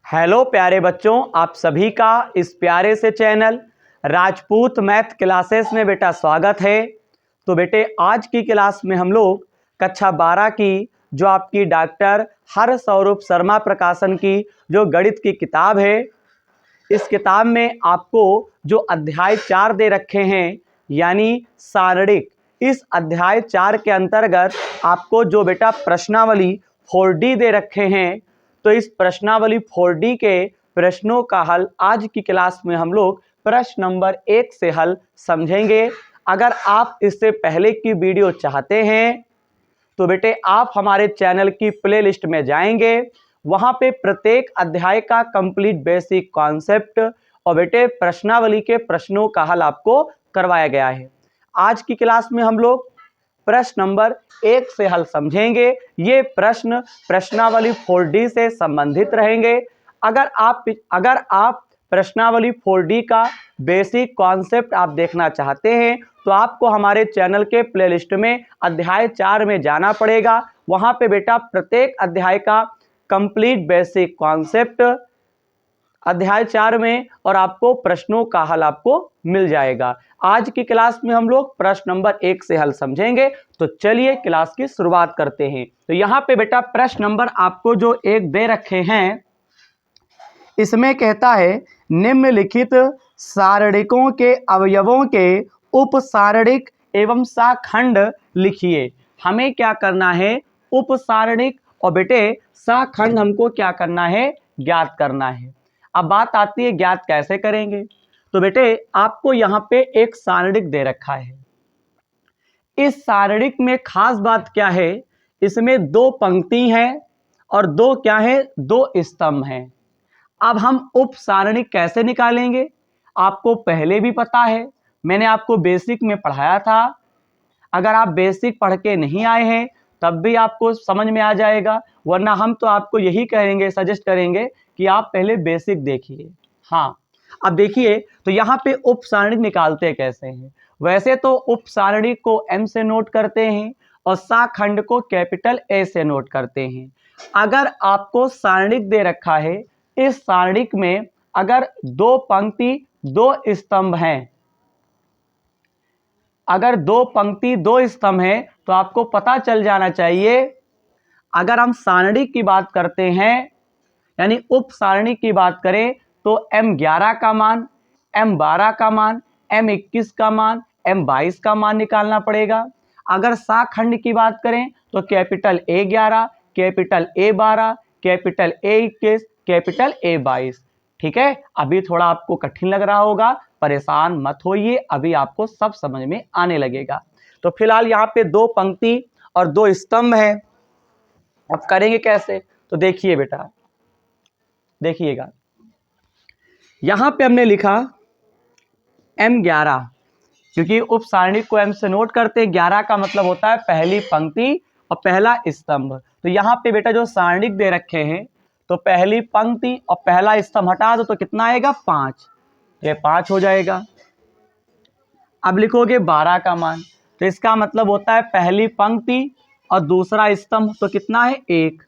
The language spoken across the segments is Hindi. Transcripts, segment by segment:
हेलो प्यारे बच्चों, आप सभी का इस प्यारे से चैनल राजपूत मैथ क्लासेस में बेटा स्वागत है। तो बेटे आज की क्लास में हम लोग कक्षा 12 की जो आपकी डॉक्टर हरस्वरूप शर्मा प्रकाशन की जो गणित की किताब है, इस किताब में आपको जो अध्याय 4 दे रखे हैं यानी सारणिक, इस अध्याय 4 के अंतर्गत आपको जो बेटा प्रश्नावली 4D दे रखे हैं, तो इस प्रश्नावली 4D के प्रश्नों का हल आज की क्लास में हम लोग प्रश्न नंबर 1 से हल समझेंगे। अगर आप इससे पहले की वीडियो चाहते हैं तो बेटे आप हमारे चैनल की प्लेलिस्ट में जाएंगे, वहां पे प्रत्येक अध्याय का कंप्लीट बेसिक कॉन्सेप्ट और बेटे प्रश्नावली के प्रश्नों का हल आपको करवाया गया है। आज की क्लास में हम लोग प्रश्न नंबर 1 से हल समझेंगे। ये प्रश्न प्रश्नावली 4D से संबंधित रहेंगे। अगर आप प्रश्नावली 4D का बेसिक कॉन्सेप्ट आप देखना चाहते हैं तो आपको हमारे चैनल के प्लेलिस्ट में अध्याय 4 में जाना पड़ेगा। वहां पे बेटा प्रत्येक अध्याय का कंप्लीट बेसिक कॉन्सेप्ट अध्याय 4 में और आपको प्रश्नों का हल आपको मिल जाएगा। आज की क्लास में हम लोग प्रश्न नंबर 1 से हल समझेंगे। तो चलिए क्लास की शुरुआत करते हैं। तो यहाँ पे बेटा प्रश्न नंबर आपको जो 1 दे रखे हैं, इसमें कहता है निम्नलिखित सारणिकों के अवयवों के उप सारणिक एवं साखंड लिखिए। हमें क्या करना है, उप सारणिक और बेटे साखंड हमको क्या करना है, ज्ञात करना है। अब बात आती है ज्ञात कैसे करेंगे। तो बेटे आपको यहाँ पे एक सारणिक दे रखा है। इस सारणिक में खास बात क्या है, इसमें 2 पंक्ति हैं और 2 क्या है, 2 स्तंभ हैं। अब हम उप सारणिक कैसे निकालेंगे, आपको पहले भी पता है, मैंने आपको बेसिक में पढ़ाया था। अगर आप बेसिक पढ़ के नहीं आए हैं तब भी आपको समझ में आ जाएगा, वरना हम तो आपको यही कहेंगे, सजेस्ट करेंगे कि आप पहले बेसिक देखिए। हाँ, अब देखिए तो यहाँ पे उप सारणिक निकालते कैसे हैं। वैसे तो उप सारणिक को M से नोट करते हैं और साखंड को कैपिटल A से नोट करते हैं। अगर आपको सारणिक दे रखा है, इस सारणिक में अगर 2 पंक्ति 2 स्तंभ हैं, अगर 2 पंक्ति 2 स्तंभ हैं तो आपको पता चल जाना चाहिए। अगर हम सारणिक की बात करते हैं यानी उप सारणिक की बात करें तो M11 का मान, M12 का मान, M21 का मान, M22 का मान निकालना पड़ेगा। अगर साखंड की बात करें तो capital A11, capital A12, capital A21, capital A22। ठीक है, अभी थोड़ा आपको कठिन लग रहा होगा, परेशान मत होइए, अभी आपको सब समझ में आने लगेगा। तो फिलहाल यहाँ पे 2 पंक्ति और 2 स्तंभ है। अब करेंगे कैसे, तो देखिए बेटा, देखिएगा यहां पे हमने लिखा M11, क्योंकि उप सारणिक को M से नोट करते हैं। 11 का मतलब होता है पहली पंक्ति और पहला स्तंभ। तो यहाँ पे बेटा जो सारणिक दे रखे हैं, तो पहली पंक्ति और पहला स्तंभ हटा दो तो कितना आएगा, 5। ये 5 हो जाएगा। अब लिखोगे 12 का मान, तो इसका मतलब होता है पहली पंक्ति और दूसरा स्तंभ, तो कितना है, 1।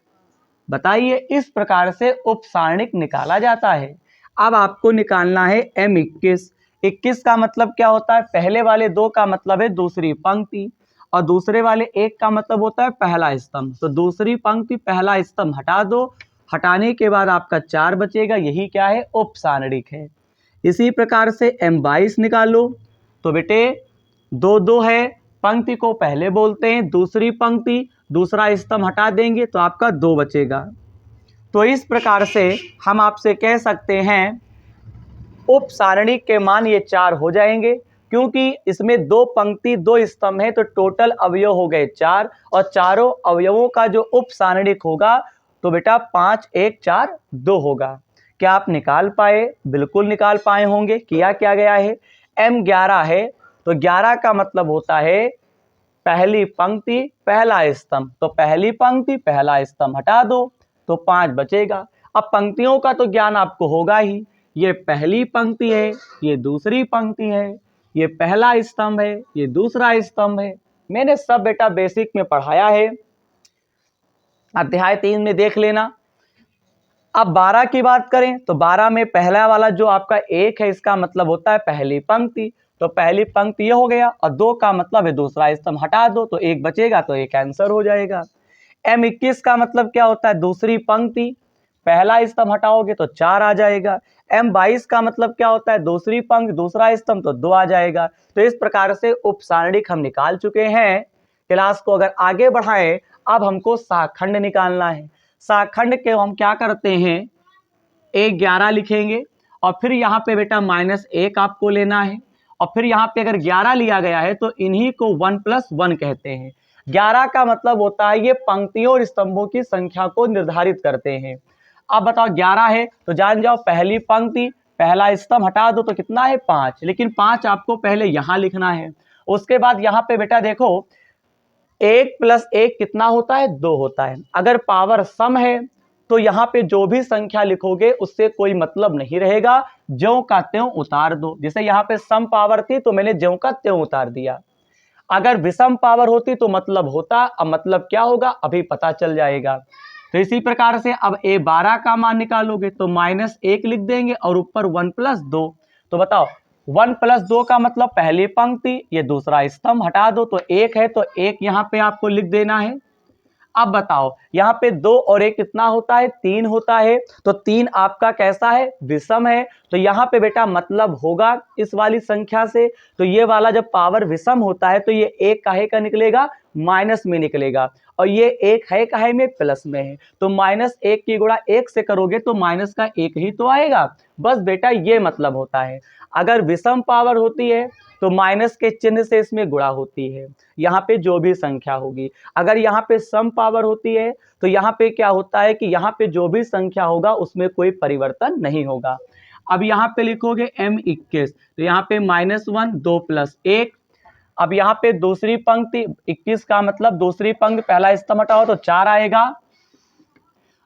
बताइए, इस प्रकार से उप सारणिक निकाला जाता है। अब आपको निकालना है M21। 21 का मतलब क्या होता है, पहले वाले 2 का मतलब है दूसरी पंक्ति और दूसरे वाले 1 का मतलब होता है पहला स्तंभ। तो दूसरी पंक्ति पहला स्तंभ हटा दो, हटाने के बाद आपका 4 बचेगा, यही क्या है, उप सारणिक है। इसी प्रकार से M22 निकालो, तो बेटे 2 है, पंक्ति को पहले बोलते हैं, दूसरी पंक्ति दूसरा स्तंभ हटा देंगे तो आपका 2 बचेगा। तो इस प्रकार से हम आपसे कह सकते हैं उप सारणिक के मान ये 4 हो जाएंगे, क्योंकि इसमें 2 पंक्ति 2 स्तंभ है, तो टोटल अवयव हो गए 4 और चारों अवयवों का जो उप सारणिक होगा तो बेटा 5 1 4 2 होगा। क्या आप निकाल पाए, बिल्कुल निकाल पाए होंगे। किया क्या गया है, M11 है तो 11 का मतलब होता है पहली पंक्ति पहला स्तंभ, तो पहली पंक्ति पहला स्तंभ हटा दो तो 5 बचेगा। अब पंक्तियों का तो ज्ञान आपको होगा ही, ये पहली पंक्ति है, ये दूसरी पंक्ति है, ये पहला स्तंभ है, ये दूसरा स्तंभ है। मैंने सब बेटा बेसिक में पढ़ाया है, अध्याय 3 में देख लेना। अब 12 की बात करें तो 12 में पहला वाला जो आपका 1 है इसका मतलब होता है पहली पंक्ति, तो पहली पंक्ति ये हो गया, और 2 का मतलब है दूसरा स्तंभ, हटा दो तो 1 बचेगा, तो एक आंसर हो जाएगा। M21 का मतलब क्या होता है, दूसरी पंक्ति, पहला स्तंभ हटाओगे तो 4 आ जाएगा। M22 का मतलब क्या होता है, दूसरी पंक्ति दूसरा स्तंभ, तो 2 आ जाएगा। तो इस प्रकार से उपसारणिक हम निकाल चुके हैं। क्लास को अगर आगे बढ़ाएं, अब हमको शाखंड निकालना है। शाखंड के हम क्या करते हैं, 11 लिखेंगे और फिर यहाँ पे बेटा -1 आपको लेना है, और फिर यहाँ पे अगर 11 लिया गया है तो इन्हीं को 1+1 कहते हैं। 11 का मतलब होता है ये पंक्तियों और स्तंभों की संख्या को निर्धारित करते हैं। अब बताओ 11 है तो जान जाओ पहली पंक्ति पहला स्तंभ हटा दो तो कितना है 5, लेकिन 5 आपको पहले यहाँ लिखना है। उसके बाद यहाँ पे बेटा देखो 1 + 1 कितना होता है, 2 होता है। अगर पावर सम है तो यहाँ पे जो भी संख्या लिखोगे उससे कोई मतलब नहीं रहेगा, ज्यों का त्यों उतार दो। जैसे यहाँ पे सम पावर थी तो मैंने ज्यों का त्यों उतार दिया। अगर विषम पावर होती तो मतलब होता, अब मतलब क्या होगा अभी पता चल जाएगा। तो इसी प्रकार से अब A12 का मान निकालोगे तो -1 लिख देंगे और ऊपर 1+2। तो बताओ 1+2 का मतलब पहली पंक्ति, ये दूसरा स्तंभ, हटा दो तो 1 है, तो 1 यहाँ पे आपको लिख देना है। अब बताओ यहाँ पे 2 और 1 कितना होता है, 3 होता है, तो 3 आपका कैसा है, विषम है। तो यहाँ पे बेटा मतलब होगा इस वाली संख्या से, तो ये वाला जब पावर विषम होता है तो ये 1 काहे का निकलेगा, माइनस में निकलेगा, और ये 1 है काहे में, प्लस में है। तो -1 की गुणा 1 से करोगे तो माइनस का 1 ही तो आएगा। बस बेटा ये मतलब होता है। अगर विषम पावर होती है तो माइनस के चिन्ह से इसमें गुणा होती है, यहाँ पे जो भी संख्या होगी। अगर यहाँ पे सम पावर होती है तो यहाँ पे क्या होता है कि यहाँ पे जो भी संख्या होगा उसमें कोई परिवर्तन नहीं होगा। अब यहाँ पे लिखोगे M21, तो यहाँ पे -1 2 + 1। अब यहाँ पे दूसरी पंक्ति 21 का मतलब दूसरी पंक्ति पहला स्तंभ हटाओ तो 4 आएगा।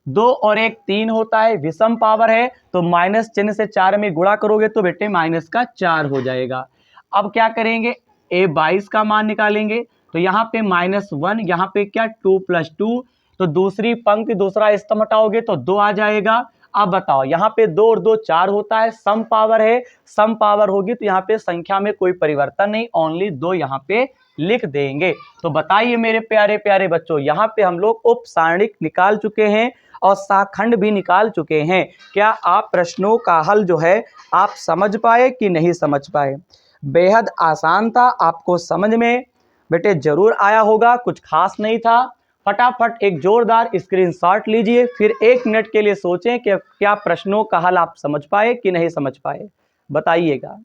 2 और 1 3 होता है, विषम पावर है, तो माइनस चिन्ह से 4 में गुणा करोगे तो बेटे माइनस का 4 हो जाएगा। अब क्या करेंगे, A22 का मान निकालेंगे, तो यहाँ पे -1, यहाँ पे क्या 2 + 2, तो दूसरी पंक्ति दूसरा स्तंभ हटाओगे तो 2 आ जाएगा। अब बताओ यहाँ पे 2 और 2 4 होता है, सम पावर है, सम पावर होगी तो यहाँ पे संख्या में कोई परिवर्तन नहीं, ओनली 2 यहाँ पे लिख देंगे। तो बताइए मेरे प्यारे प्यारे बच्चों, यहाँ पे हम लोग उपसारणिक निकाल चुके हैं और शाखंड भी निकाल चुके हैं। क्या आप प्रश्नों का हल जो है आप समझ पाए कि नहीं समझ पाए? बेहद आसान था, आपको समझ में बेटे जरूर आया होगा, कुछ खास नहीं था। फटाफट एक जोरदार स्क्रीनशॉट लीजिए, फिर 1 मिनट के लिए सोचें कि क्या प्रश्नों का हल आप समझ पाए कि नहीं समझ पाए, बताइएगा।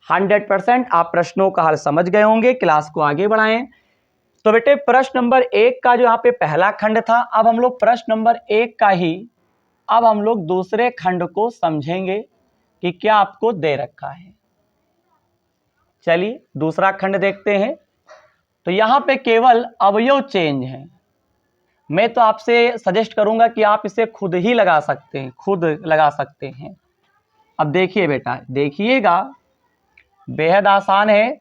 100% आप प्रश्नों का हल समझ गए होंगे। क्लास को आगे बढ़ाएं। तो बेटे प्रश्न नंबर 1 का जो यहाँ पे पहला खंड था, अब हम लोग प्रश्न नंबर 1 का ही अब हम लोग दूसरे खंड को समझेंगे कि क्या आपको दे रखा है। चलिए दूसरा खंड देखते हैं। तो यहाँ पे केवल अवयव चेंज है। मैं तो आपसे सजेस्ट करूंगा कि आप इसे खुद ही लगा सकते हैं, खुद लगा सकते हैं। अब देखिए बेटा, देखिएगा, बेहद आसान है,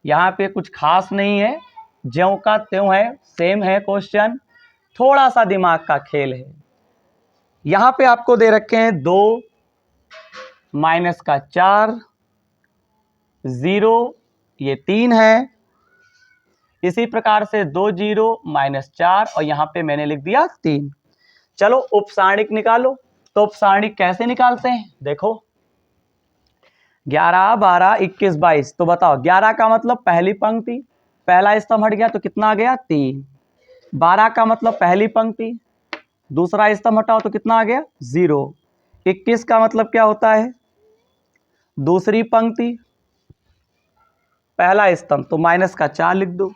यहाँ पे कुछ खास नहीं है, ज्यों का त्यों है, सेम है क्वेश्चन, थोड़ा सा दिमाग का खेल है। यहाँ पे आपको दे रखे हैं 2 -4 0, ये 3 है। इसी प्रकार से 2 0 -4 और यहाँ पे मैंने लिख दिया 3। चलो उपसारणिक निकालो। तो उपसारणिक कैसे निकालते हैं, देखो 11 12 21 22। तो बताओ 11 का मतलब पहली पंक्ति पहला स्तंभ हट गया तो कितना आ गया, 3। 12 का मतलब पहली पंक्ति दूसरा स्तंभ हटाओ तो कितना आ गया, 0। 21 का मतलब क्या होता है, दूसरी पंक्ति पहला स्तंभ, तो -4 लिख दो।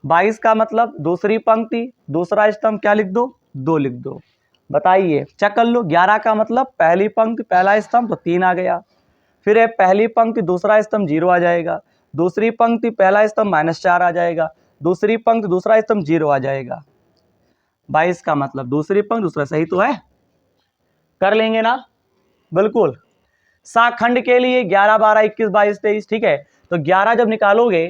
22 का मतलब दूसरी पंक्ति दूसरा स्तंभ क्या लिख दो, 2 लिख दो। बताइए चेक कर लो, 11 का मतलब पहली पंक्ति पहला स्तंभ तो 3 आ गया, फिर है पहली पंक्ति दूसरा स्तंभ 0 आ जाएगा, दूसरी पंक्ति पहला स्तंभ -4 आ जाएगा, दूसरी पंक्ति दूसरा स्तंभ 0 आ जाएगा। 22 का मतलब दूसरी पंक्ति दूसरा, सही तो है, कर लेंगे ना, बिल्कुल। शाखंड के लिए 11 12 21 22 23, ठीक है। तो 11 जब निकालोगे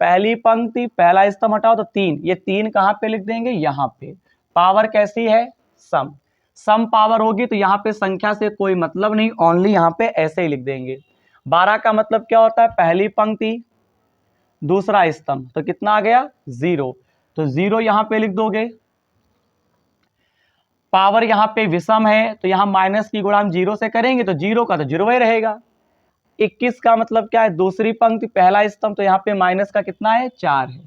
पहली पंक्ति पहला स्तंभ हटाओ तो 3, ये 3 कहाँ पे लिख देंगे, यहाँ पे। पावर कैसी है, सम। सम पावर होगी तो यहाँ पे संख्या से कोई मतलब नहीं, ओनली यहाँ पे ऐसे ही लिख देंगे। 12 का मतलब क्या होता है, पहली पंक्ति दूसरा स्तंभ, तो कितना आ गया 0, तो 0 यहाँ पे लिख दोगे। पावर यहाँ पे विषम है तो यहाँ माइनस की गुणा हम 0 से करेंगे तो 0 का तो 0 ही रहेगा। 21 का मतलब क्या है, दूसरी पंक्ति पहला स्तंभ, तो यहाँ पे माइनस का कितना है, 4 है।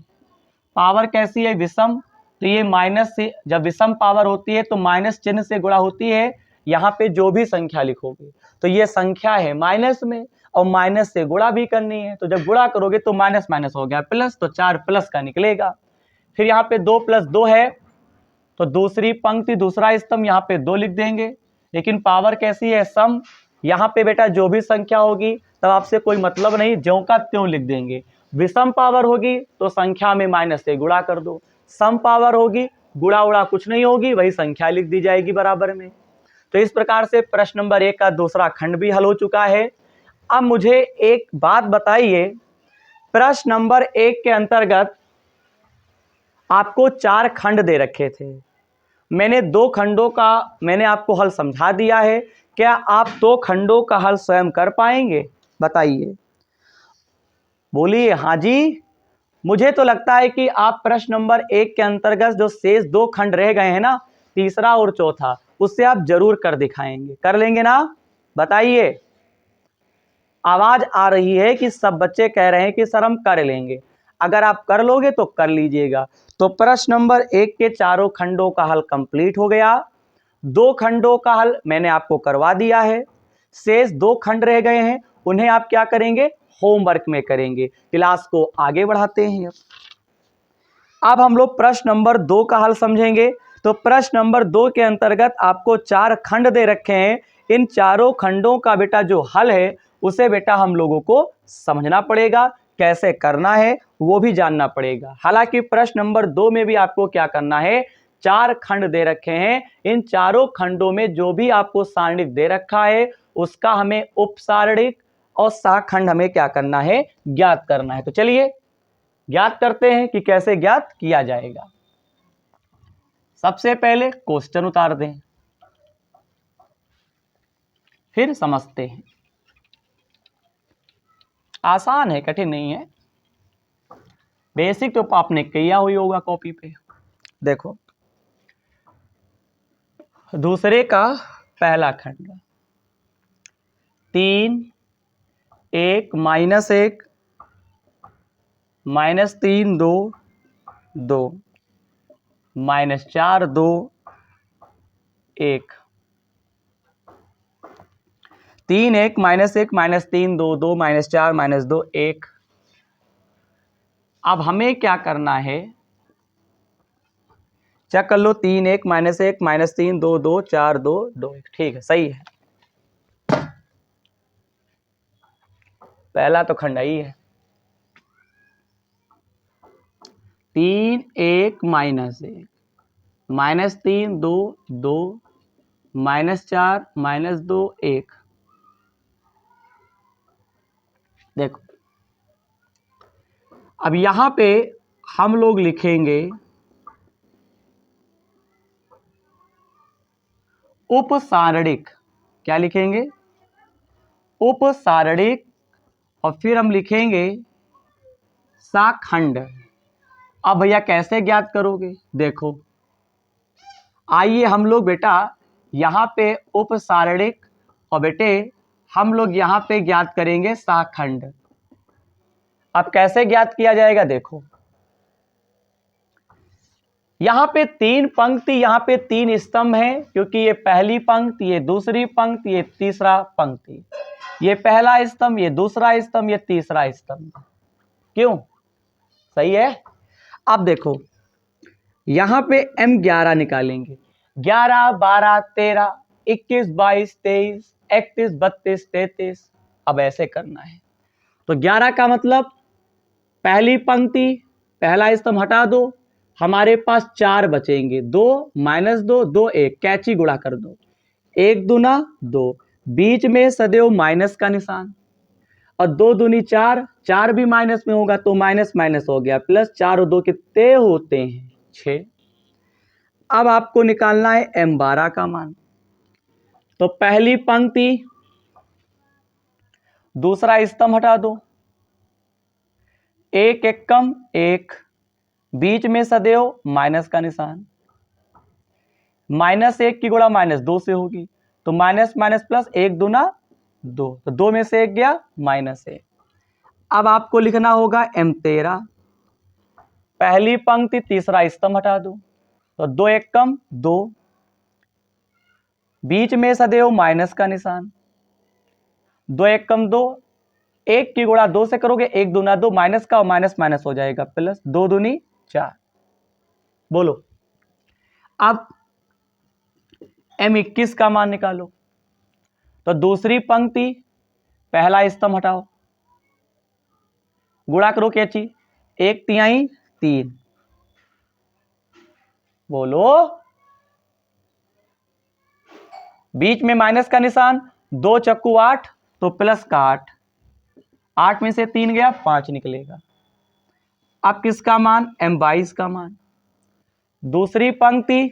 पावर कैसी है, विषम, तो ये माइनस से, जब विषम पावर होती है तो माइनस चिन्ह से गुणा होती है। यहाँ पे जो भी संख्या लिखोगे तो ये संख्या है माइनस में, और माइनस से गुणा भी करनी है, तो जब गुणा करोगे तो माइनस माइनस हो गया प्लस, तो 4 प्लस का निकलेगा। फिर यहाँ पे 2 + 2 है, तो दूसरी पंक्ति दूसरा स्तंभ यहाँ पे 2 लिख देंगे। लेकिन पावर कैसी है, सम, यहाँ पे बेटा जो भी संख्या होगी तब आपसे कोई मतलब नहीं, ज्यों का त्यों लिख देंगे। विषम पावर होगी तो संख्या में माइनस से गुणा कर दो, सम पावर होगी गुणा उड़ा कुछ नहीं होगी, वही संख्या लिख दी जाएगी बराबर में। तो इस प्रकार से प्रश्न नंबर 1 का दूसरा खंड भी हल हो चुका है। अब मुझे एक बात बताइए, प्रश्न नंबर 1 के अंतर्गत आपको 4 खंड दे रखे थे, मैंने 2 खंडों का मैंने आपको हल समझा दिया है। क्या आप 2 खंडों का हल स्वयं कर पाएंगे, बताइए, बोलिए हाँ जी। मुझे तो लगता है कि आप प्रश्न नंबर 1 के अंतर्गत जो शेष 2 खंड रह गए हैं ना, तीसरा और चौथा, उससे आप जरूर कर दिखाएंगे, कर लेंगे ना, बताइए। आवाज आ रही है कि सब बच्चे कह रहे हैं कि सर हम कर लेंगे, अगर आप कर लोगे तो कर लीजिएगा। तो प्रश्न नंबर 1 के चारों खंडों का हल कंप्लीट हो गया, 2 खंडों का हल मैंने आपको करवा दिया है, शेष 2 खंड रह गए हैं, उन्हें आप क्या करेंगे, होमवर्क में करेंगे। क्लास को आगे बढ़ाते हैं। अब हम लोग प्रश्न नंबर 2 का हल समझेंगे। तो प्रश्न नंबर 2 के अंतर्गत आपको 4 खंड दे रखे हैं, इन चारों खंडों का बेटा जो हल है उसे बेटा हम लोगों को समझना पड़ेगा, कैसे करना है वो भी जानना पड़ेगा। हालांकि प्रश्न नंबर 2 में भी आपको क्या करना है, 4 खंड दे रखे हैं, इन चारों खंडों में जो भी आपको सारणिक दे रखा है उसका हमें उपसारणिक और सहखंड हमें क्या करना है, ज्ञात करना है। तो चलिए ज्ञात करते हैं कि कैसे ज्ञात किया जाएगा। सबसे पहले क्वेश्चन उतार दें, फिर समझते हैं। आसान है, कठिन नहीं है, बेसिक तो आपने किया हुई होगा कॉपी पे। देखो दूसरे का पहला खंड, 3 1 -1 -3 2 2 -4 2 1 3 1 -1 -3 2 2 -4 -2 1। अब हमें क्या करना है, चेक कर लो, 3 1 -1 -3 2 2 4 2 2 1, ठीक है, सही है। पहला तो खंड ही है, 3 1 -1 -3 2 2 -4 -2 1। देखो अब यहां पे हम लोग लिखेंगे उपसारणिक, क्या लिखेंगे, उपसारणिक, और फिर हम लिखेंगे साखंड। अब भैया कैसे ज्ञात करोगे, देखो आइए हम लोग बेटा यहाँ पे उपसारणिक और बेटे हम लोग यहाँ पे ज्ञात करेंगे साखंड। अब कैसे ज्ञात किया जाएगा, देखो यहाँ पे 3 पंक्ति, यहाँ पे 3 स्तंभ हैं, क्योंकि ये पहली पंक्ति, ये दूसरी पंक्ति, ये तीसरा पंक्ति, ये पहला स्तंभ, ये दूसरा स्तंभ, ये तीसरा स्तंभ। क्यों, सही है। अब देखो यहाँ पे M11 निकालेंगे, 11 12 13 21 22 23 31 32 33। अब ऐसे करना है, तो 11 का मतलब पहली पंक्ति पहला स्तंभ हटा दो, हमारे पास 4 बचेंगे, 2 -2 2 1, कैची गुणा कर दो, 1 दूना 2, बीच में सदैव माइनस का निशान। और 2 दूनी 4, 4 भी माइनस में होगा तो माइनस माइनस हो गया प्लस, 4 और 2 कितने होते हैं 6। अब आपको निकालना है m12 का मान। तो पहली पंक्ति दूसरा स्तंभ हटा दो, एक एकम एक, बीच में सदैव माइनस का निशान, -1 की गुणा -2 से होगी तो माइनस माइनस प्लस, 1 दूना 2, तो 2 में से 1 गया -1। अब आपको लिखना होगा m13, पहली पंक्ति तीसरा स्तंभ हटा दो, तो 2 एकम 2, बीच में सदैव माइनस का निशान, 2 एकम 2, 1 की गुणा 2 से करोगे, 1 दूना 2, माइनस का और माइनस माइनस हो जाएगा प्लस, 2 दूनी 4। बोलो अब m21 का मान निकालो। तो दूसरी पंक्ति पहला स्तंभ हटाओ, गुणा करो कैची, 1/3 3, बोलो बीच में माइनस का निशान, 2 चक्कू 8 तो प्लस का 8, 8 में से 3 गया 5 निकलेगा। अब किसका मान, m22 का मान। दूसरी पंक्ति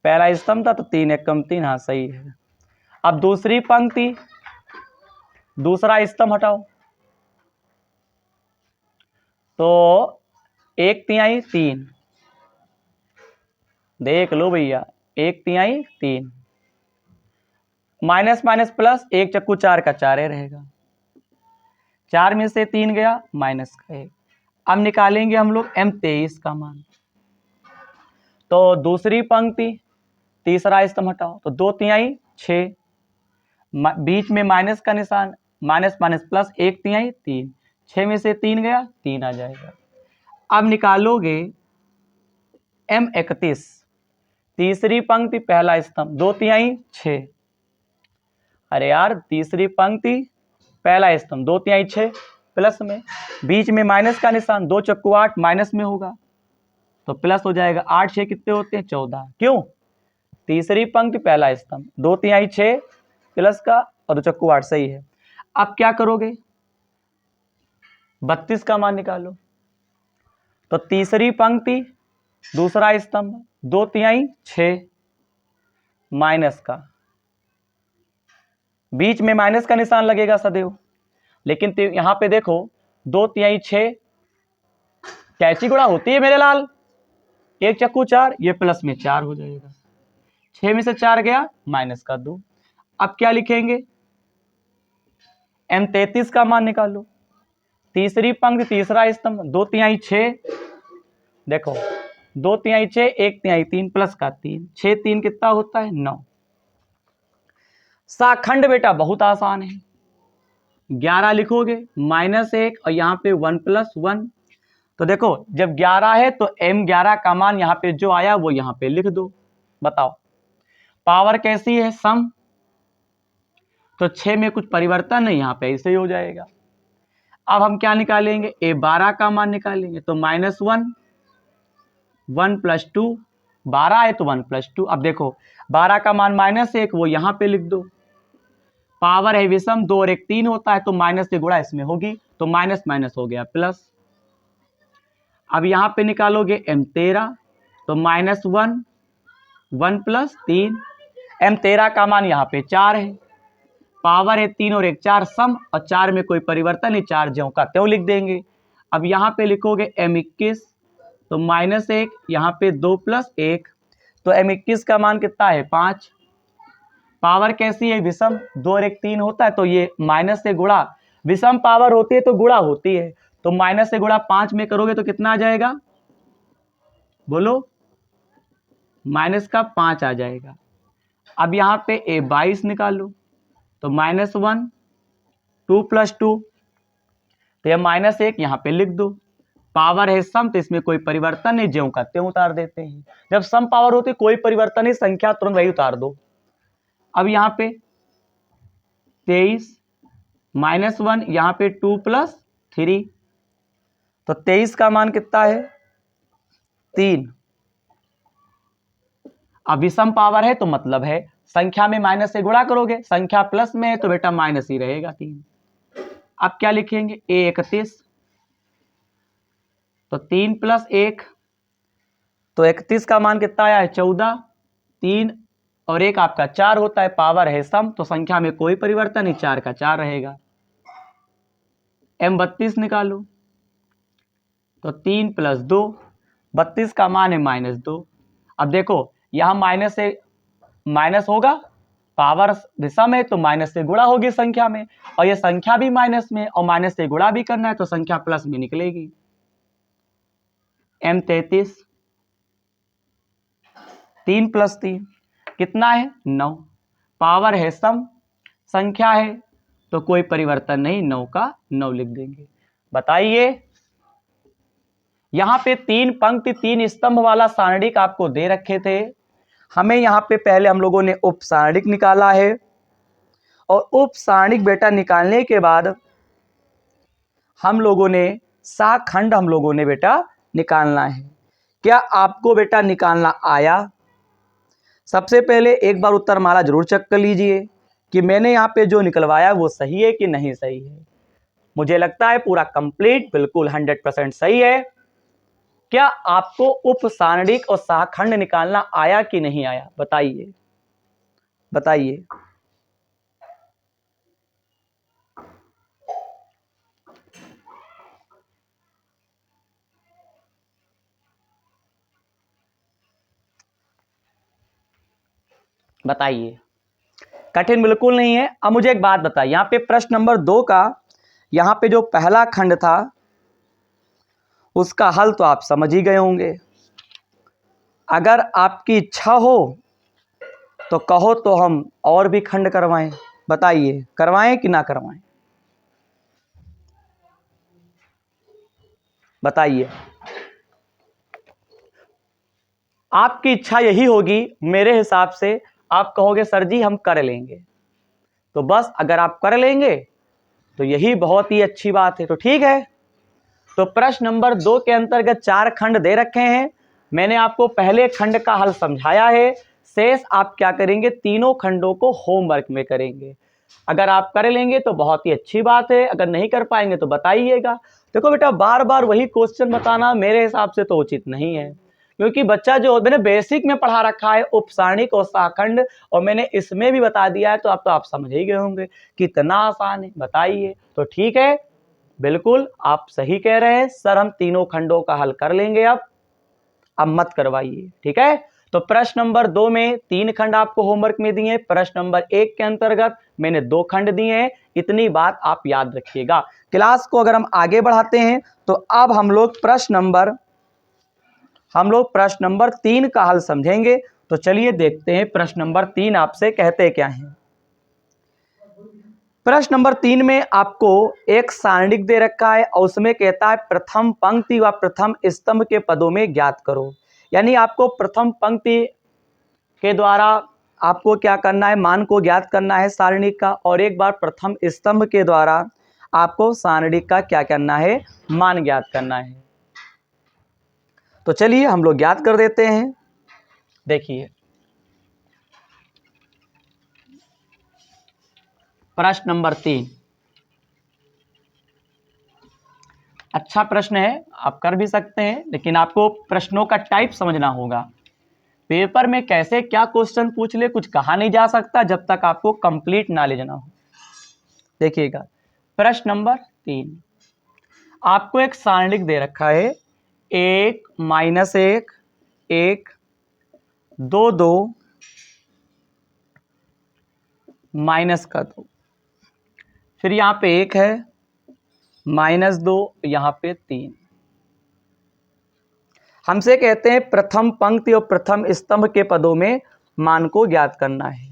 पहला स्तंभ था तो 3 एकम 3, हाँ सही है। अब दूसरी पंक्ति दूसरा स्तंभ हटाओ, तो 1/3 3, देख लो भैया 1/3 3, माइनस माइनस प्लस, 1 चक्कू 4 का 4 रहेगा, 4 में से 3 गया माइनस का 1। अब निकालेंगे हम लोग m23 का मान। तो दूसरी पंक्ति तीसरा स्तंभ हटाओ, तो 2/3 6, बीच में माइनस का निशान, माइनस माइनस प्लस, 1/3 3, 6 में से 3 गया 3 आ जाएगा। अब निकालोगे m31, तीसरी पंक्ति पहला स्तंभ, 2/3 6, अरे यार तीसरी पंक्ति पहला स्तंभ 2/3 6 प्लस में, बीच में माइनस का निशान, 2 चक्कू 8 माइनस में होगा तो प्लस हो जाएगा, 8 6 कितने होते हैं 14। क्यों, तीसरी पंक्ति पहला स्तंभ 2/3 6 प्लस का और 2 चक्कू 8, सही है। अब क्या करोगे, 32 का मान निकालो। तो तीसरी पंक्ति दूसरा स्तंभ 2/3 6 माइनस का, बीच में माइनस का निशान लगेगा सदैव, लेकिन यहां पे देखो 2/3 6 कैची गुणा होती है मेरे लाल, 1 चक्कू 4, ये प्लस में 4 हो जाएगा, 6 में से 4 गया माइनस का 2। अब क्या लिखेंगे, m33 का मान निकालो। तीसरी पंक्ति तीसरा स्तंभ 2/3 6, देखो 2/3 6, 1/3 3 प्लस का 3, 6 3 कितना होता है 9। साखंड बेटा बहुत आसान है, 11 लिखोगे -1 और यहाँ पे 1 + 1, तो देखो जब 11 है तो m11 का मान यहाँ पे जो आया वो यहाँ पे लिख दो। बताओ पावर कैसी है, सम, तो 6 में कुछ परिवर्तन नहीं, यहाँ पे ऐसे ही हो जाएगा। अब हम क्या निकालेंगे, a12 का मान निकालेंगे, तो -1 1 + 2, 12 है तो 1 + 2। अब देखो 12 का मान -1, वो यहाँ पे लिख दो, पावर है विषम, 2 और 1 3 होता है तो माइनस से गुणा इसमें होगी तो माइनस माइनस हो गया प्लस। अब यहाँ पे निकालोगे m13, तो -1 1 + 3, m13 का मान यहाँ पे 4 है, पावर है 3 और 1 4, सम, और 4 में कोई परिवर्तन नहीं, 4 ज्यों का त्यों लिख देंगे। अब यहाँ पे लिखोगे m21, तो -1, यहाँ पे 2 + 1, तो m21 का मान कितना है 5, पावर कैसी है विषम, 2 और 1 3 होता है तो ये माइनस से गुणा, विषम पावर होती है तो गुणा होती है, तो माइनस से गुणा 5 में करोगे तो कितना आ जाएगा, बोलो माइनस का 5 आ जाएगा। अब यहाँ पे a22 निकालो, तो -1 2 + 2, तो यह -1 यहाँ पे लिख दो, पावर है सम तो इसमें कोई परिवर्तन नहीं, ज्यों का त्यों उतार देते हैं, जब सम पावर होती है कोई परिवर्तन नहीं, संख्या तुरंत वही उतार दो। अब यहाँ पे 23 -1, यहाँ पे 2 + 3, तो 23 का मान कितना है 3। अब विषम पावर है तो मतलब है संख्या में माइनस से गुणा करोगे, संख्या प्लस में है तो बेटा माइनस ही रहेगा 3। अब क्या लिखेंगे, A31, तो 3 + 1, तो 31 का मान कितना आया है 14, 3 और 1 आपका 4 होता है, पावर है सम, तो संख्या में कोई परिवर्तन नहीं, 4 का 4 रहेगा। M32 निकालो, तो 3 + 2, 32 का मान है -2। अब देखो यहां माइनस से माइनस होगा, पावर विषम है तो माइनस से गुणा होगी संख्या में, और ये संख्या भी माइनस में और माइनस से गुणा भी करना है तो संख्या प्लस में निकलेगी। M33, 3 + 3 कितना है 9, पावर है सम, संख्या है तो कोई परिवर्तन नहीं, 9 का 9 लिख देंगे। बताइए यहां पे 3 पंक्ति 3 स्तंभ वाला सारणिक आपको दे रखे थे, हमें यहां पे पहले हम लोगों ने उप सारणिक निकाला है, और उप सारणिक बेटा निकालने के बाद हम लोगों ने साखंड हम लोगों ने बेटा निकालना है। क्या आपको बेटा निकालना आया? सबसे पहले एक बार उत्तरमाला जरूर चेक कर लीजिए कि मैंने यहाँ पे जो निकलवाया वो सही है कि नहीं सही है। मुझे लगता है पूरा कंप्लीट बिल्कुल 100% सही है। क्या आपको उप सारणिक और साखंड निकालना आया कि नहीं आया? बताइए बताइए। बताइए, कठिन बिल्कुल नहीं है। अब मुझे एक बात बताइए, यहाँ पे प्रश्न नंबर 2 का यहाँ पे जो पहला खंड था उसका हल तो आप समझ ही गए होंगे। अगर आपकी इच्छा हो तो कहो तो हम और भी खंड करवाएं। बताइए करवाएं कि ना करवाएं? बताइए। आपकी इच्छा यही होगी, मेरे हिसाब से आप कहोगे सर जी हम कर लेंगे, तो बस अगर आप कर लेंगे तो यही बहुत ही अच्छी बात है। तो ठीक है, तो प्रश्न नंबर 2 के अंतर्गत 4 खंड दे रखे हैं। मैंने आपको पहले खंड का हल समझाया है, शेष आप क्या करेंगे, तीनों खंडों को होमवर्क में करेंगे। अगर आप कर लेंगे तो बहुत ही अच्छी बात है, अगर नहीं कर पाएंगे तो बताइएगा। देखो बेटा बार बार वही क्वेश्चन बताना मेरे हिसाब से तो उचित नहीं है, क्योंकि बच्चा जो मैंने बेसिक में पढ़ा रखा है उपसारणिक और साखंड, और मैंने इसमें भी बता दिया है, तो आप समझ ही गए होंगे कितना आसान है। बताइए, तो ठीक है, बिल्कुल आप सही कह रहे हैं सर, हम तीनों खंडों का हल कर लेंगे। अब मत करवाइए, ठीक है। तो प्रश्न नंबर 2 में 3 खंड आपको होमवर्क में दिए, प्रश्न नंबर 1 के अंतर्गत मैंने 2 खंड दिए हैं। इतनी बात आप याद रखिएगा। क्लास को अगर हम आगे बढ़ाते हैं तो अब हम लोग प्रश्न नंबर 3 का हल समझेंगे। तो चलिए देखते हैं प्रश्न नंबर 3 आपसे कहते क्या है। प्रश्न नंबर 3 में आपको एक सारणिक दे रखा है और उसमें कहता है प्रथम पंक्ति व प्रथम स्तंभ के पदों में ज्ञात करो। यानी आपको प्रथम पंक्ति के द्वारा आपको क्या करना है, मान को ज्ञात करना है सारणिक का, और एक बार प्रथम स्तंभ के द्वारा आपको सारणिक का क्या करना है, मान ज्ञात करना है। तो चलिए हम लोग ज्ञात कर देते हैं। देखिए प्रश्न नंबर 3 अच्छा प्रश्न है, आप कर भी सकते हैं, लेकिन आपको प्रश्नों का टाइप समझना होगा। पेपर में कैसे क्या क्वेश्चन पूछ ले कुछ कहा नहीं जा सकता जब तक आपको कंप्लीट नॉलेज ना हो। देखिएगा प्रश्न नंबर 3, आपको एक सारणिक दे रखा है 1 -1 1 2 2 -2, फिर यहाँ पे 1 है -2, यहाँ पे 3। हमसे कहते हैं प्रथम पंक्ति और प्रथम स्तंभ के पदों में मान को ज्ञात करना है।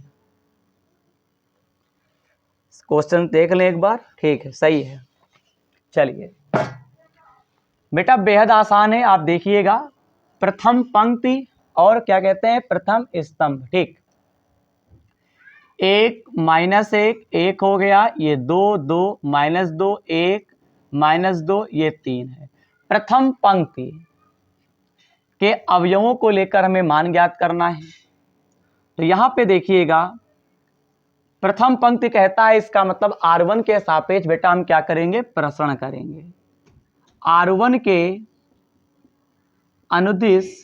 क्वेश्चन देख लें एक बार, ठीक है सही है। चलिए बेटा बेहद आसान है, आप देखिएगा प्रथम पंक्ति और क्या कहते हैं प्रथम स्तंभ, ठीक। 1 -1 1 हो गया, ये 2 2 -2 1 -2 ये 3 है। प्रथम पंक्ति के अवयवों को लेकर हमें मान ज्ञात करना है। तो यहां पे देखिएगा प्रथम पंक्ति कहता है, इसका मतलब R1 के सापेक्ष बेटा हम क्या करेंगे, प्रसरण करेंगे। R1 के अनुदिश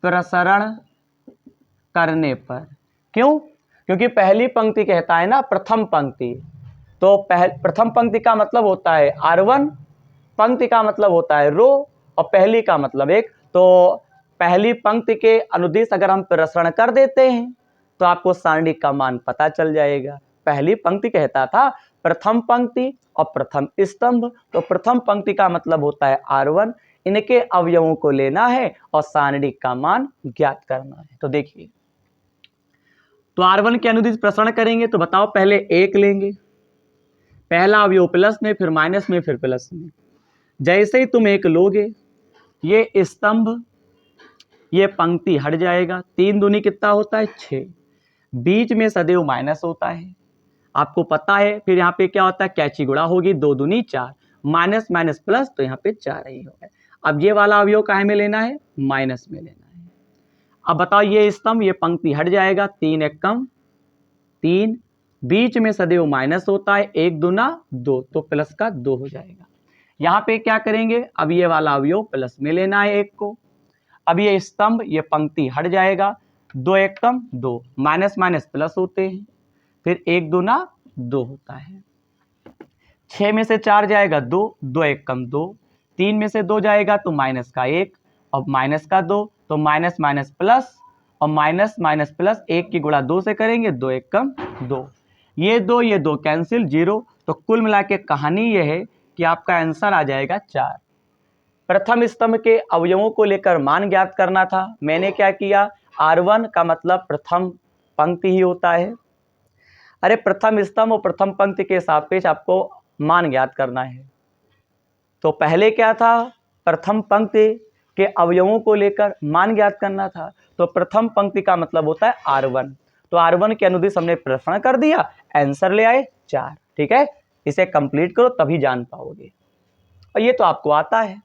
प्रसरण करने पर, क्यों? क्योंकि पहली पंक्ति कहता है ना प्रथम पंक्ति, तो प्रथम पंक्ति का मतलब होता है R1, पंक्ति का मतलब होता है रो, और पहली का मतलब एक। तो पहली पंक्ति के अनुदिश अगर हम प्रसरण कर देते हैं तो आपको सारणिक का मान पता चल जाएगा। पहली पंक्ति कहता था प्रथम पंक्ति और प्रथम स्तंभ, तो प्रथम पंक्ति का मतलब होता है R1, इनके अवयवों को लेना है और सारणिक का मान ज्ञात करना है। तो देखिए, तो R1 के अनुदिश प्रसरण करेंगे तो बताओ, पहले एक लेंगे, पहला अवयव प्लस में, फिर माइनस में, फिर प्लस में। जैसे ही तुम एक लोगे, ये स्तंभ ये पंक्ति हट जाएगा। 3 दूनी कितना होता है 6, बीच में सदैव माइनस होता है, आपको पता है। फिर यहाँ पे क्या होता है, कैची गुणा होगी, 2 दूनी 4, माइनस माइनस प्लस, तो यहाँ पे 4 ही होगा। अब ये वाला अवयव काहे में लेना है, माइनस में लेना है। अब बताओ, ये स्तंभ ये पंक्ति हट जाएगा, 3 एकम 3, बीच में सदैव माइनस होता है, 1 दूना 2, तो प्लस का 2 हो जाएगा। यहाँ पे क्या करेंगे, अब ये वाला अवयव प्लस में लेना है 1 को। अब ये स्तंभ ये पंक्ति हट जाएगा, 2 एकम 2, माइनस माइनस प्लस होते हैं, फिर 1 दूना 2 होता है। 6 में से 4 जाएगा 2, 2 एकम 2, 3 में से 2 जाएगा तो माइनस का 1, और माइनस का 2, तो माइनस माइनस प्लस, और माइनस माइनस प्लस 1 की गुणा 2 से करेंगे, 2 एकम 2, ये 2 कैंसिल 0। तो कुल मिला के कहानी ये है कि आपका आंसर आ जाएगा 4। प्रथम स्तंभ के अवयवों को लेकर मान ज्ञात करना था। मैंने क्या किया, R1 का मतलब प्रथम पंक्ति ही होता है। अरे प्रथम स्तंभ और प्रथम पंक्ति के सापेक्ष आपको मान ज्ञात करना है। तो पहले क्या था, प्रथम पंक्ति के अवयवों को लेकर मान ज्ञात करना था। तो प्रथम पंक्ति का मतलब होता है R1, तो R1 के अनुदिश हमने प्रसरण कर दिया, आंसर ले आए 4। ठीक है, इसे कंप्लीट करो तभी जान पाओगे, और ये तो आपको आता है।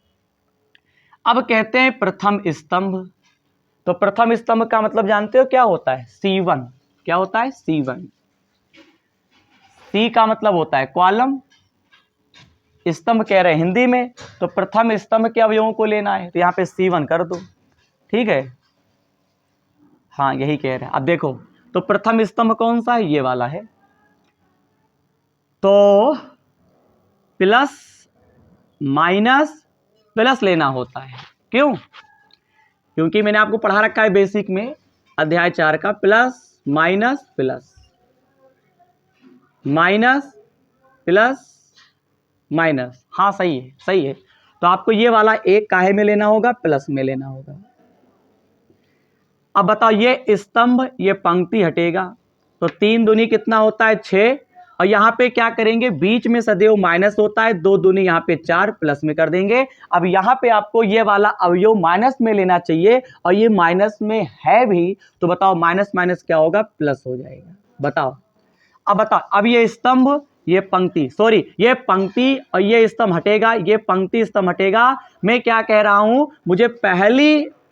अब कहते हैं प्रथम स्तंभ, तो प्रथम स्तंभ का मतलब जानते हो क्या होता है, C1। क्या होता है, C1। C का मतलब होता है कॉलम, स्तंभ कह रहे हैं हिंदी में, तो प्रथम स्तंभ के अवयवों को लेना है, तो यहाँ पे C1 कर दो। ठीक है, हाँ यही कह रहे हैं। अब देखो, तो प्रथम स्तंभ कौन सा है, ये वाला है, तो प्लस माइनस प्लस लेना होता है। क्यों, क्योंकि मैंने आपको पढ़ा रखा है बेसिक में अध्याय 4 का, plus minus plus, minus plus minus. हाँ सही है, सही है। तो आपको ये वाला एक काहे में लेना होगा, प्लस में लेना होगा। अब बताओ, ये स्तंभ ये पंक्ति हटेगा, तो 3 दूनी कितना होता है 6, और यहाँ पे क्या करेंगे, बीच में सदैव माइनस होता है, 2 दूनी यहाँ पे 4, प्लस में कर देंगे। अब यहाँ पे आपको ये वाला अवयव माइनस में लेना चाहिए, और ये माइनस में है भी, तो बताओ माइनस माइनस क्या होगा, प्लस हो जाएगा। बताओ, अब बताओ, अब ये स्तंभ ये पंक्ति, सॉरी ये पंक्ति और ये स्तंभ हटेगा, ये पंक्ति स्तंभ हटेगा। मैं क्या कह रहा हूं, मुझे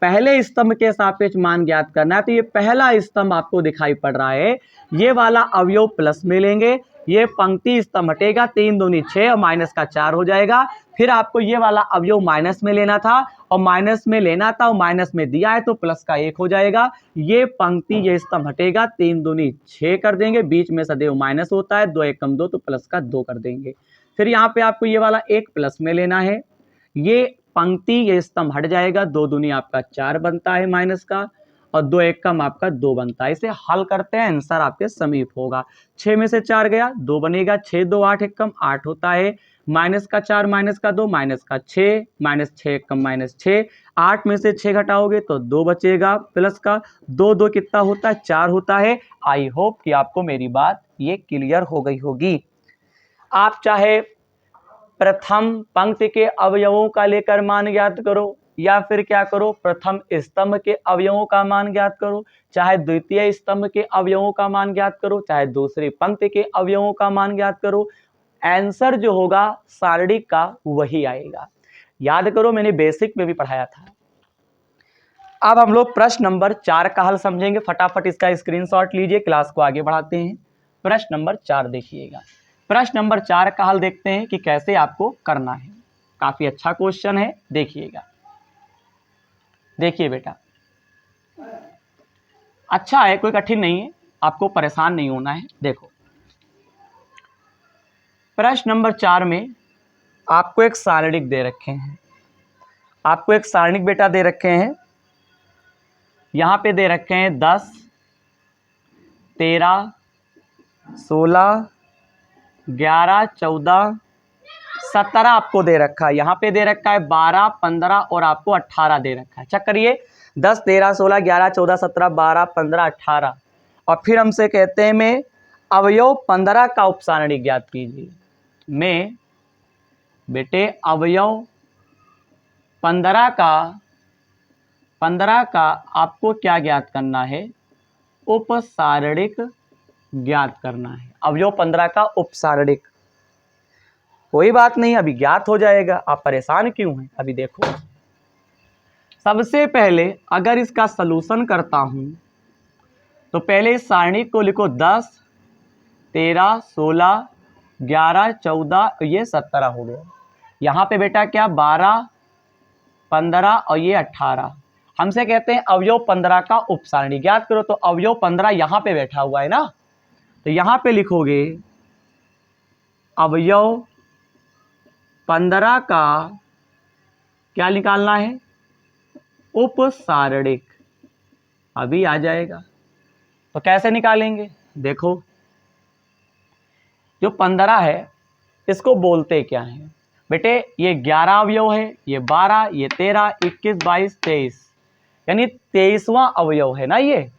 पहले स्तंभ के सापेक्ष मान ज्ञात करना है, तो ये पहला स्तंभ आपको दिखाई पड़ रहा है, ये वाला अवयव प्लस में लेंगे, ये पंक्ति स्तंभ हटेगा, 3 दूनी 6 और माइनस का 4 हो जाएगा। फिर आपको ये वाला अवयव माइनस में लेना था, और माइनस में लेना था और माइनस में दिया है, तो प्लस का 1 हो जाएगा। ये पंक्ति ये स्तंभ हटेगा, 3 दूनी 6 कर देंगे, बीच में सदैव माइनस होता है, 2 एकम 2, तो प्लस का 2 कर देंगे। फिर यहाँ पे आपको ये वाला 1 प्लस में लेना है, ये पंक्ति ये स्तंभ हट जाएगा, 2 दूनी आपका 4 बनता है माइनस का, और 2 एकम आपका 2 बनता है। इसे हल करते हैं, आंसर आपके समीप होगा। 6 में से 4 गया, 2 बनेगा, 6 2 8 एकम 8 होता है, माइनस का 4 माइनस का 2 माइनस का 6, माइनस 6 एकम माइनस 6, 8 में से 6 घटाओगे तो 2 बचेगा, प्लस का 2 2 कितना होता है 4 होता है। आई होप कि आपको मेरी बात ये क्लियर हो गई होगी। आप चाहे प्रथम पंक्ति के अवयवों का लेकर मान ज्ञात करो, या फिर क्या करो, प्रथम स्तंभ के अवयवों का मान ज्ञात करो, चाहे द्वितीय स्तंभ के अवयवों का मान ज्ञात करो, चाहे दूसरी पंक्ति के अवयवों का मान ज्ञात करो, आंसर जो होगा सारणिक का वही आएगा। याद करो, मैंने बेसिक में भी पढ़ाया था, अब हम लोग प्रश्न नंबर 4 का हल समझेंगे। फटाफट इसका स्क्रीनशॉट लीजिए, क्लास को आगे बढ़ाते हैं। प्रश्न नंबर 4 देखिएगा। प्रश्न नंबर 4 का हल देखते हैं कि कैसे आपको करना है। काफी अच्छा क्वेश्चन है, देखिएगा। देखिए बेटा, अच्छा है, कोई कठिन नहीं है, आपको परेशान नहीं होना है। देखो, प्रश्न नंबर 4 में आपको एक सारणिक दे रखे हैं। आपको एक सारणिक बेटा दे रखे हैं। यहां पे दे रखे हैं 10, 13, 16, 11, 14, 17 आपको दे रखा है। यहाँ पे दे रखा है 12, 15 और आपको 18 दे रखा है। चेक करिए, 10, 13, 16, 11, 14, 17, 12, 15, 18 और फिर हमसे कहते हैं में अवयव 15 का उपसारणिक ज्ञात कीजिए। में बेटे अवयव 15 का आपको क्या ज्ञात करना है? उपसारणिक ज्ञात करना है। अवयव 15 का उपसारणिक। कोई बात नहीं, अभी ज्ञात हो जाएगा, आप परेशान क्यों हैं? अभी देखो, सबसे पहले अगर इसका सलूशन करता हूं तो पहले इस सारणी को लिखो 10, 13, 16, 11, 14, ये 17 हो गया। यहाँ पे बेटा क्या 12, 15 और ये 18। हमसे कहते हैं अवयव 15 का उपसारणी ज्ञात करो। तो अवयव 15 यहाँ पे बैठा हुआ है ना, तो यहाँ पे लिखोगे अवयव 15 का क्या निकालना है? उपसारणिक। अभी आ जाएगा। तो कैसे निकालेंगे? देखो, जो 15 है इसको बोलते क्या है बेटे? ये 11 अवयव है, ये 12, ये 13, 21, 22, 23, यानी 23वां अवयव है ना ये।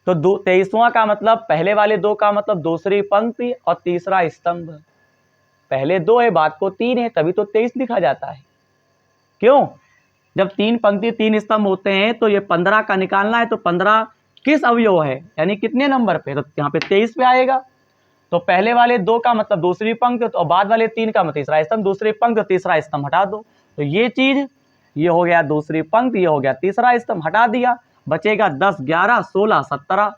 तो 23वां का मतलब पहले वाले दो का मतलब दूसरी पंक्ति और तीसरा स्तंभ। पहले 2 है, बाद को 3 है, तभी तो 23 लिखा जाता है। क्यों? जब 3 पंक्ति 3 स्तंभ होते हैं तो ये 15 का निकालना है। तो 15 किस अवयव है, यानी कितने नंबर पे? तो यहाँ पे 23 पे आएगा। तो पहले वाले 2 का मतलब दूसरी पंक्ति और बाद वाले 3 का मतलब तीसरा स्तंभ। दूसरी पंक्ति और तीसरा स्तंभ हटा दो, तो ये चीज, ये हो गया दूसरी पंक्ति, ये हो गया तीसरा स्तंभ, हटा दिया। बचेगा 10, 11, 16, 17।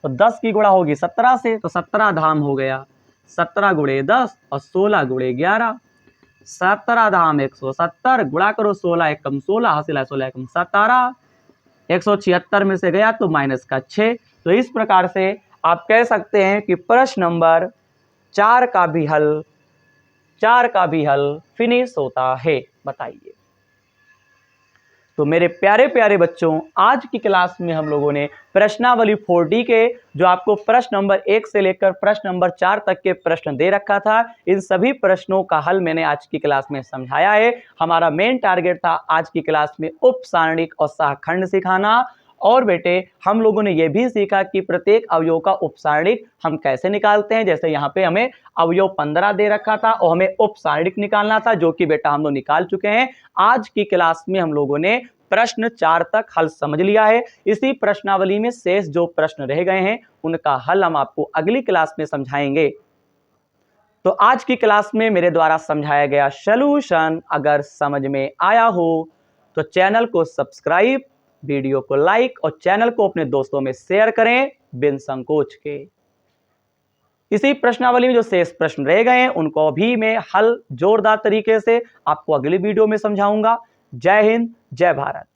तो 10 की गुणा होगी 17 से, तो 17 धाम हो गया 17 गुणे 10 और 16 गुणे 11। 17 धाम 170, गुणा करो 16 एकम 16, हासिल है 16 एकम 17। 176 में से गया तो माइनस का 6। तो इस प्रकार से आप कह सकते हैं कि प्रश्न नंबर 4 का भी हल फिनिश होता है। बताइए। तो मेरे प्यारे प्यारे बच्चों, आज की क्लास में हम लोगों ने प्रश्नावली 4D के जो आपको प्रश्न नंबर 1 से लेकर प्रश्न नंबर 4 तक के प्रश्न दे रखा था, इन सभी प्रश्नों का हल मैंने आज की क्लास में समझाया है। हमारा मेन टारगेट था आज की क्लास में उपसारणिक और सहखंड सिखाना। और बेटे, हम लोगों ने यह भी सीखा कि प्रत्येक अवयव का उपसारणिक हम कैसे निकालते हैं। जैसे यहाँ पे हमें अवयव 15 दे रखा था और हमें उपसारणिक निकालना था, जो कि बेटा हम लोग निकाल चुके हैं। आज की क्लास में हम लोगों ने प्रश्न 4 तक हल समझ लिया है। इसी प्रश्नावली में शेष जो प्रश्न रह गए हैं उनका हल हम आपको अगली क्लास में समझाएंगे। तो आज की क्लास में मेरे द्वारा समझाया गया सॉल्यूशन अगर समझ में आया हो तो चैनल को सब्सक्राइब, वीडियो को लाइक और चैनल को अपने दोस्तों में शेयर करें बिन संकोच के। इसी प्रश्नावली में जो शेष प्रश्न रह गए हैं उनको भी मैं हल जोरदार तरीके से आपको अगली वीडियो में समझाऊंगा। जय हिंद, जय भारत।